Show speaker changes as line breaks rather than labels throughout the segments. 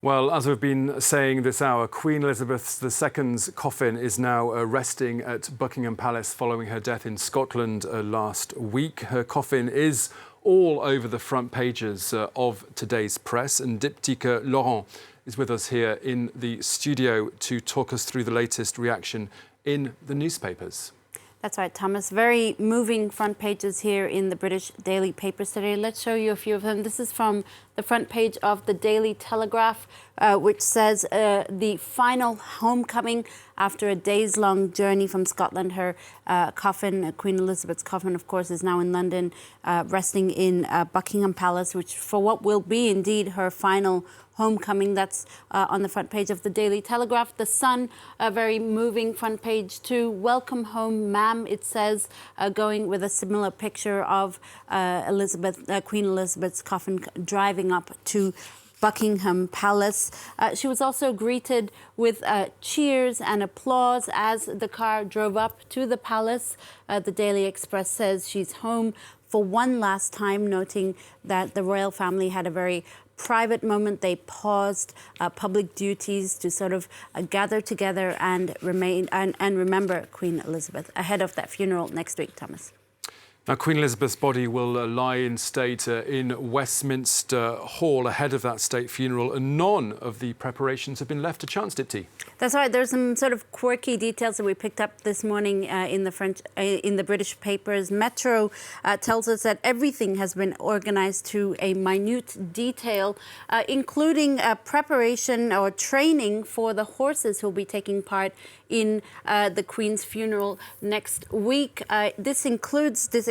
Well, as we've been saying this hour, Queen Elizabeth II's coffin is now resting at Buckingham Palace following her death in Scotland last week. Her coffin is all over the front pages of today's press, and Diptyque Laurent is with us here in the studio to talk us through the latest reaction in the newspapers.
That's right, Thomas. Very moving front pages here in the British daily papers today. Let's show you a few of them. This is from the front page of the Daily Telegraph, which says the final homecoming after a days-long journey from Scotland. Her coffin, Queen Elizabeth's coffin, of course, is now in London, resting in Buckingham Palace, which for what will be indeed her final homecoming. That's on the front page of the Daily Telegraph. The Sun, a very moving front page too. Welcome home, ma'am, it says, going with a similar picture of Queen Elizabeth's coffin driving up to Buckingham Palace. She was also greeted with cheers and applause as the car drove up to the palace. The Daily Express says she's home for one last time, noting that the royal family had a very private moment. They paused public duties to sort of gather together and remember Queen Elizabeth ahead of that funeral next week, Thomas.
Now, Queen Elizabeth's body will lie in state in Westminster Hall ahead of that state funeral, and none of the preparations have been left to chance, Dipty.
That's right. There's some sort of quirky details that we picked up this morning in the British papers. Metro tells us that everything has been organised to a minute detail, including preparation or training for the horses who will be taking part in the Queen's funeral next week. This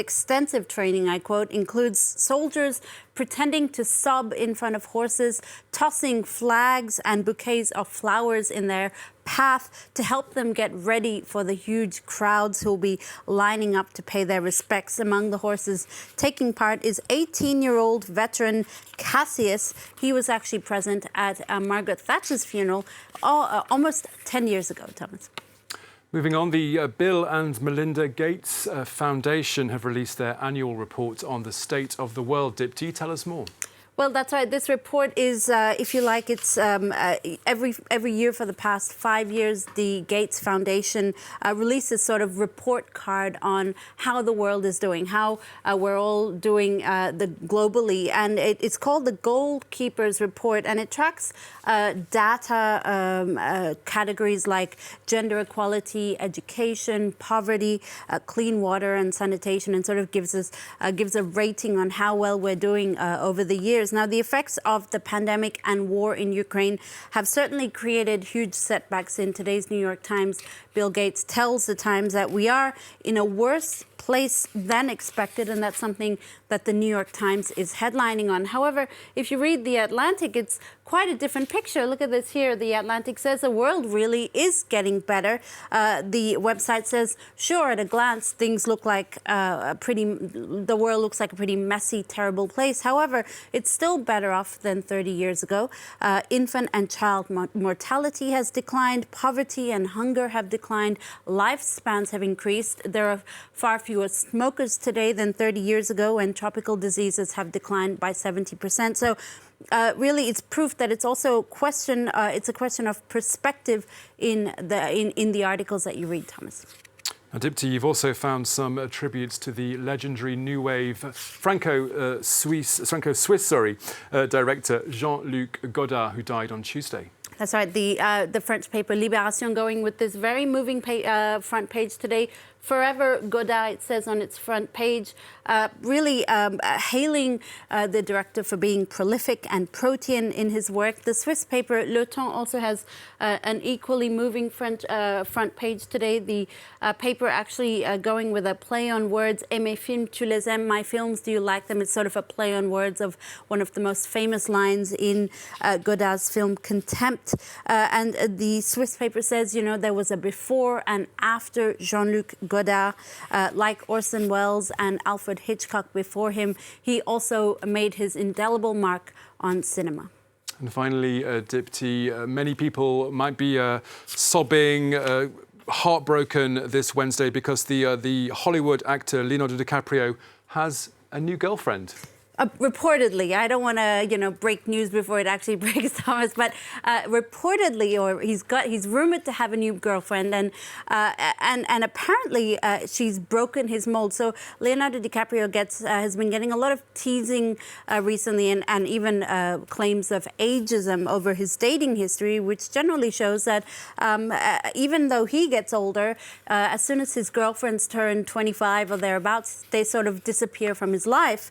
extensive training, I quote, includes soldiers pretending to sob in front of horses, tossing flags and bouquets of flowers in their path to help them get ready for the huge crowds who will be lining up to pay their respects. Among the horses taking part is 18-year-old veteran Cassius. He was actually present at Margaret Thatcher's funeral almost 10 years ago, Thomas.
Moving on, the Bill and Melinda Gates Foundation have released their annual report on the state of the world. Dipty, tell us more.
Well, that's right. This report is, if you like, it's every year for the past 5 years, the Gates Foundation releases sort of report card on how the world is doing, how we're all doing globally. And it's called the Goalkeepers Report, and it tracks data categories like gender equality, education, poverty, clean water and sanitation, and sort of gives a rating on how well we're doing over the years. Now, the effects of the pandemic and war in Ukraine have certainly created huge setbacks. In today's New York Times, Bill Gates tells the Times that we are in a worse place than expected, and that's something that the New York Times is headlining on. However, if you read The Atlantic, it's quite a different picture. Look at this here. The Atlantic says the world really is getting better. The website says, sure, at a glance, things look like the world looks like a pretty messy, terrible place. However, it's still better off than 30 years ago. Infant and child mortality has declined. Poverty and hunger have declined. Lifespans have increased. There are far fewer smokers today than 30 years ago, and tropical diseases have declined by 70%. So really, it's proof that it's also a question of perspective in the articles that you read, Thomas.
Now, Dipty, you've also found some tributes to the legendary new wave Franco-Swiss director Jean-Luc Godard, who died on Tuesday.
That's right. The French paper Libération going with this very moving front page today. Forever Godard, it says on its front page, really hailing the director for being prolific and protean in his work. The Swiss paper Le Temps also has an equally moving front page today. The paper actually going with a play on words, et mes films, tu les aimes, my films, do you like them? It's sort of a play on words of one of the most famous lines in Godard's film Contempt. And the Swiss paper says, you know, there was a before and after Jean-Luc Godard, like Orson Welles and Alfred Hitchcock before him. He also made his indelible mark on cinema.
And finally, Dipty, many people might be sobbing, heartbroken this Wednesday because the Hollywood actor Leonardo DiCaprio has a new girlfriend.
Reportedly, I don't want to, break news before it actually breaks, Thomas. But reportedly, or he's rumored to have a new girlfriend, and apparently she's broken his mold. So Leonardo DiCaprio has been getting a lot of teasing recently, and even claims of ageism over his dating history, which generally shows that even though he gets older, as soon as his girlfriends turn 25 or thereabouts, they sort of disappear from his life.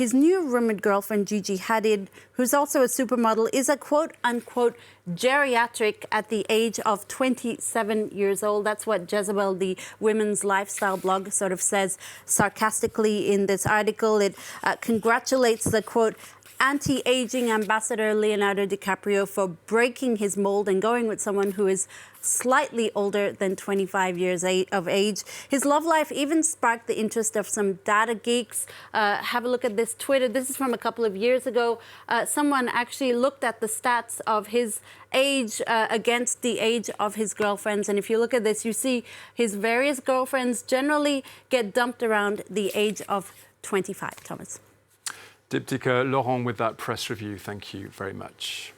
His new rumored girlfriend, Gigi Hadid, who's also a supermodel, is a quote-unquote geriatric at the age of 27 years old. That's what Jezebel, the women's lifestyle blog, sort of says sarcastically in this article. It congratulates the, quote, anti-aging ambassador Leonardo DiCaprio for breaking his mold and going with someone who is slightly older than 25 years of age. His love life even sparked the interest of some data geeks. Have a look at this Twitter. This is from a couple of years ago. Someone actually looked at the stats of his age against the age of his girlfriends. And if you look at this, you see his various girlfriends generally get dumped around the age of 25, Thomas.
Diptyque Laurent with that press review. Thank you very much.